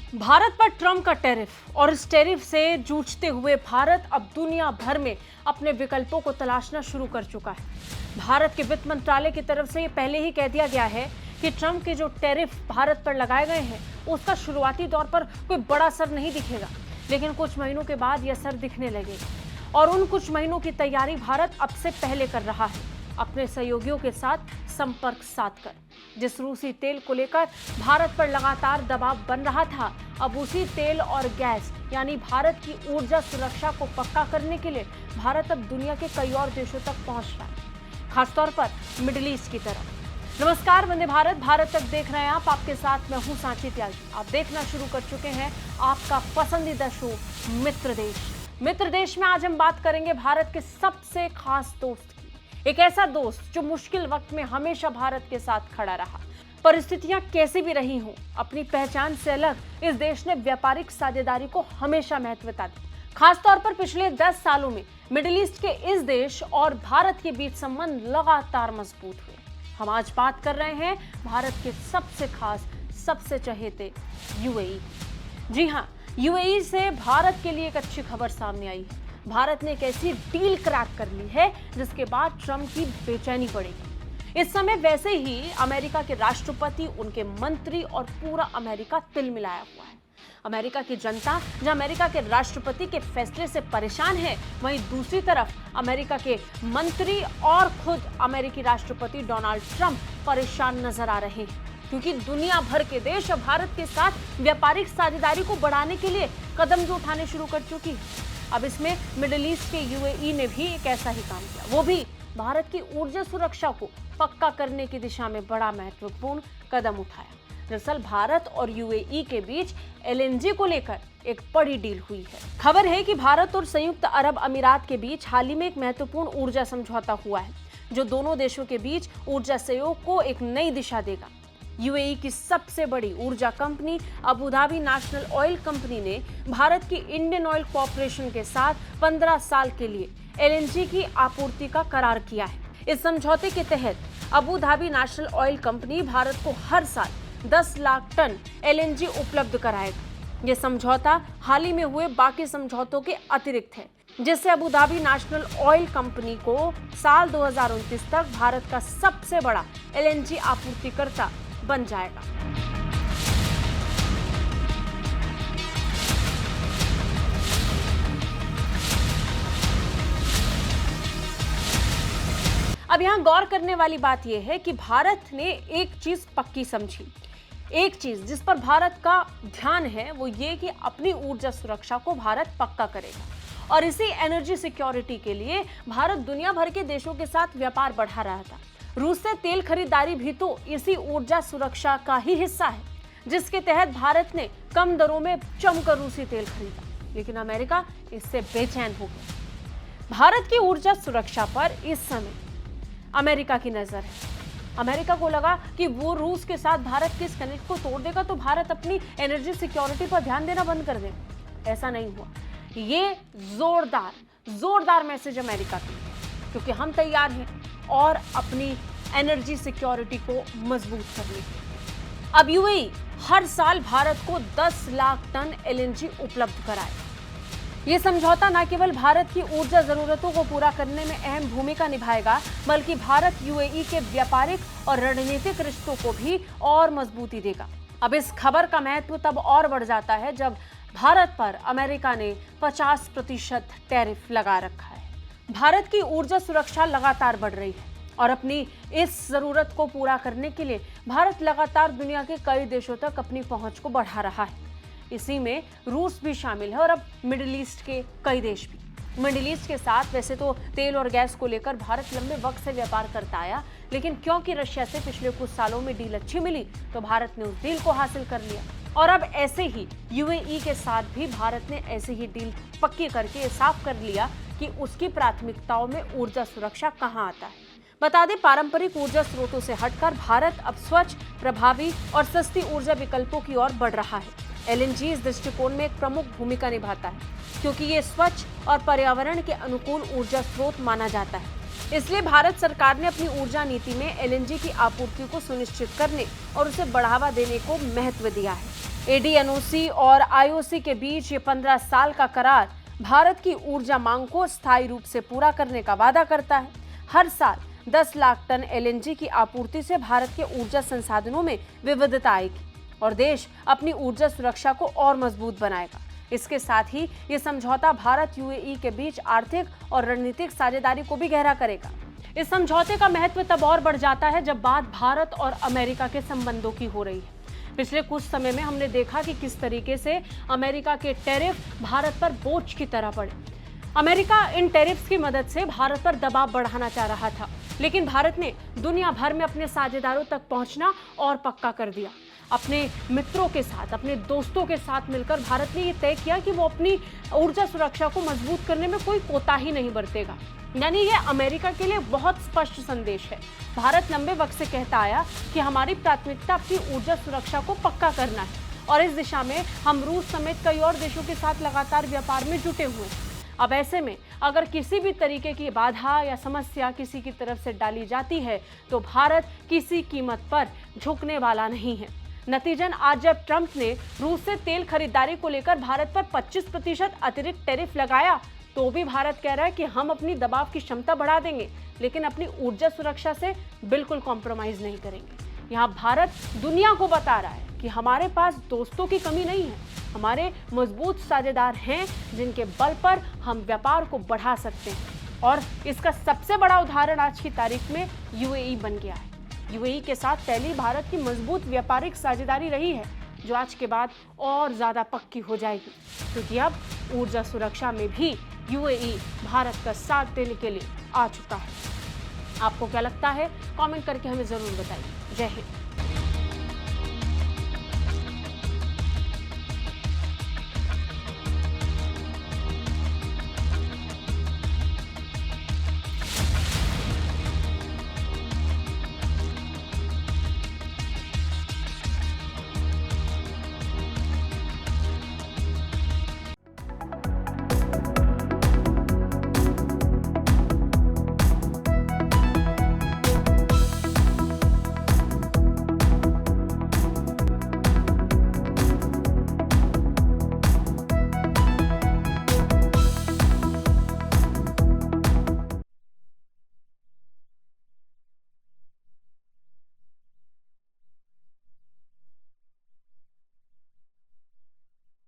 भारत पर ट्रंप का टैरिफ और इस टैरिफ से जूझते हुए भारत अब दुनिया भर में अपने विकल्पों को तलाशना शुरू कर चुका है। भारत के वित्त मंत्रालय की तरफ से ये पहले ही कह दिया गया है कि ट्रंप के जो टैरिफ भारत पर लगाए गए हैं उसका शुरुआती दौर पर कोई बड़ा असर नहीं दिखेगा, लेकिन कुछ महीनों के बाद यह असर दिखने लगेगा। और उन कुछ महीनों की तैयारी भारत अब से पहले कर रहा है, अपने सहयोगियों के साथ संपर्क साधकर। जिस रूसी तेल को लेकर भारत पर लगातार दबाव बन रहा था, अब उसी तेल और गैस यानी भारत की ऊर्जा सुरक्षा को पक्का करने के लिए भारत अब दुनिया के कई और देशों तक पहुंच रहा है, खासतौर पर मिडिल ईस्ट की तरफ। नमस्कार, वंदे भारत, भारत तक देख रहे हैं आप। आपके साथ मैं हूं सांची त्यागी। आप देखना शुरू कर चुके हैं आपका पसंदीदा शो मित्र देश। मित्र देश में आज हम बात करेंगे भारत के सबसे खास दोस्त की। एक ऐसा दोस्त जो मुश्किल वक्त में हमेशा भारत के साथ खड़ा रहा। परिस्थितियां कैसी भी रही हों, अपनी पहचान से अलग इस देश ने व्यापारिक साझेदारी को हमेशा महत्वता दी। खासतौर पर पिछले 10 सालों में मिडिल ईस्ट के इस देश और भारत के बीच संबंध लगातार मजबूत हुए। हम आज बात कर रहे हैं भारत के सबसे खास, सबसे चहेते यूएई। जी हाँ, यूएई से भारत के लिए एक अच्छी खबर सामने आई है। भारत ने एक ऐसी डील क्रैक कर ली है जिसके बाद ट्रंप की बेचैनी बढ़ेगी। इस समय वैसे ही अमेरिका के राष्ट्रपति, उनके मंत्री और पूरा अमेरिका तिल मिलाया हुआ है। अमेरिका की जनता जहां अमेरिका के राष्ट्रपति के फैसले से परेशान है, वहीं दूसरी तरफ अमेरिका के मंत्री और खुद अमेरिकी राष्ट्रपति डोनाल्ड ट्रंप परेशान नजर आ रहे हैं, क्योंकि दुनिया भर के देश अब भारत के साथ व्यापारिक साझेदारी को बढ़ाने के लिए कदम जो उठाने शुरू कर चुकी है। अब इसमें मिडिल ईस्ट के यूएई ने भी एक ऐसा ही काम किया, वो भी भारत की ऊर्जा सुरक्षा को पक्का करने की दिशा में बड़ा महत्वपूर्ण कदम उठाया। दरअसल भारत और यूएई के बीच एलएनजी को लेकर एक बड़ी डील हुई है। खबर है कि भारत और संयुक्त अरब अमीरात के बीच हाल ही में एक महत्वपूर्ण ऊर्जा समझौता हुआ है, जो दोनों देशों के बीच ऊर्जा सहयोग को एक नई दिशा देगा। यूएई की सबसे बड़ी ऊर्जा company Abu Dhabi national oil company ने भारत की इंडियन ऑयल कॉर्पोरेशन के साथ 15 साल के लिए एलएनजी की आपूर्ति का करार किया है। इस समझौते के तहत Abu Dhabi national oil company Bharat को हर साल 10 लाख टन एलएनजी उपलब्ध कराएगा। यह समझौता हाल ही में हुए बाकी समझौतों के अतिरिक्त है, जिससे Abu Dhabi national oil company को साल 2029 तक भारत का सबसे बड़ा एलएनजी आपूर्तिकर्ता बन जाएगा। अब यहां गौर करने वाली बात यह है कि भारत ने एक चीज पक्की समझी। एक चीज जिस पर भारत का ध्यान है वो ये कि अपनी ऊर्जा सुरक्षा को भारत पक्का करेगा। और इसी एनर्जी सिक्योरिटी के लिए भारत दुनिया भर के देशों के साथ व्यापार बढ़ा रहा था। रूस से तेल खरीदारी भी तो इसी ऊर्जा सुरक्षा का ही हिस्सा है, जिसके तहत भारत ने कम दरों में जमकर रूसी तेल खरीदा। लेकिन अमेरिका इससे बेचैन हो गया। भारत की ऊर्जा सुरक्षा पर इस समय अमेरिका की नजर है। अमेरिका को लगा कि वो रूस के साथ भारत के इस कनेक्ट को तोड़ देगा तो भारत अपनी एनर्जी सिक्योरिटी पर ध्यान देना बंद कर देगा। ऐसा नहीं हुआ। ये जोरदार मैसेज अमेरिका के लिए, क्योंकि हम तैयार हैं और अपनी एनर्जी सिक्योरिटी को मजबूत करने के लिए। अब यूएई हर साल भारत को 10 लाख टन एलएनजी उपलब्ध कराएगा। यह समझौता न केवल भारत की ऊर्जा जरूरतों को पूरा करने में अहम भूमिका निभाएगा, बल्कि भारत यूएई के व्यापारिक और रणनीतिक रिश्तों को भी और मजबूती देगा। अब इस खबर का महत्व तब और बढ़ जाता है जब भारत पर अमेरिका ने 50% टैरिफ लगा रखा है। भारत की ऊर्जा सुरक्षा लगातार बढ़ रही है और अपनी इस जरूरत को पूरा करने के लिए भारत लगातार दुनिया के कई देशों तक अपनी पहुंच को बढ़ा रहा है। इसी में रूस भी शामिल है और अब मिडिल ईस्ट के कई देश भी। मिडिल ईस्ट के साथ वैसे तो तेल और गैस को लेकर भारत लंबे वक्त से व्यापार करता आया, लेकिन क्योंकि रशिया से पिछले कुछ सालों में डील अच्छी मिली तो भारत ने उस डील को हासिल कर लिया। और अब ऐसे ही यूएई के साथ भी भारत ने ऐसे ही डील पक्की करके साफ कर लिया कि उसकी प्राथमिकताओं में ऊर्जा सुरक्षा कहां आता है। बता दें, पारंपरिक ऊर्जा स्रोतों से हटकर भारत अब स्वच्छ, प्रभावी और सस्ती ऊर्जा विकल्पों की ओर बढ़ रहा है। एलएनजी इस दृष्टिकोण में एक प्रमुख भूमिका निभाता है, क्योंकि ये स्वच्छ और पर्यावरण के अनुकूल ऊर्जा स्रोत माना जाता है। इसलिए भारत सरकार ने अपनी ऊर्जा नीति में एलएनजी की आपूर्ति को सुनिश्चित करने और उसे बढ़ावा देने को महत्व दिया है। एडीएनओसी और आईओसी के बीच ये 15 साल का करार भारत की ऊर्जा मांग को स्थायी रूप से पूरा करने का वादा करता है। हर साल 10 लाख टन एलएनजी की आपूर्ति से भारत के ऊर्जा संसाधनों में विविधता आएगी और देश अपनी ऊर्जा सुरक्षा को और मजबूत बनाएगा। इसके साथ ही ये समझौता भारत यूएई के बीच आर्थिक और रणनीतिक साझेदारी को भी गहरा करेगा। इस समझौते का महत्व तब और बढ़ जाता है जब बात भारत और अमेरिका के संबंधों की हो रही है। पिछले कुछ समय में हमने देखा कि किस तरीके से अमेरिका के टैरिफ भारत पर बोझ की तरह पड़े। अमेरिका इन टैरिफ्स की मदद से भारत पर दबाव बढ़ाना चाह रहा था, लेकिन भारत ने दुनिया भर में अपने साझेदारों तक पहुंचना और पक्का कर दिया। अपने मित्रों के साथ, अपने दोस्तों के साथ मिलकर भारत ने यह तय किया कि वो अपनी ऊर्जा सुरक्षा को मजबूत करने में कोई कोताही नहीं बरतेगा। यानी ये अमेरिका के लिए बहुत स्पष्ट संदेश है। भारत लंबे वक्त से कहता आया कि हमारी प्राथमिकता अपनी ऊर्जा सुरक्षा को पक्का करना है और इस दिशा में हम रूस समेत कई और देशों के साथ लगातार व्यापार में जुटे हुए हैं। अब ऐसे में अगर किसी भी तरीके की बाधा या समस्या किसी की तरफ से डाली जाती है तो भारत किसी कीमत पर झुकने वाला नहीं है। नतीजन आज जब ट्रंप ने रूस से तेल खरीदारी को लेकर भारत पर 25% अतिरिक्त टैरिफ लगाया तो भी भारत कह रहा है कि हम अपनी दबाव की क्षमता बढ़ा देंगे, लेकिन अपनी ऊर्जा सुरक्षा से बिल्कुल कॉम्प्रोमाइज नहीं करेंगे। यहाँ भारत दुनिया को बता रहा है कि हमारे पास दोस्तों की कमी नहीं है, हमारे मजबूत साझेदार हैं जिनके बल पर हम व्यापार को बढ़ा सकते हैं। और इसका सबसे बड़ा उदाहरण आज की तारीख में यूएई बन गया है। यूएई के साथ पहली भारत की मजबूत व्यापारिक साझेदारी रही है, जो आज के बाद और ज्यादा पक्की हो जाएगी, क्योंकि अब ऊर्जा सुरक्षा में भी यूएई भारत का साथ देने के लिए आ चुका है। आपको क्या लगता है? कमेंट करके हमें जरूर बताइए। जय हिंद।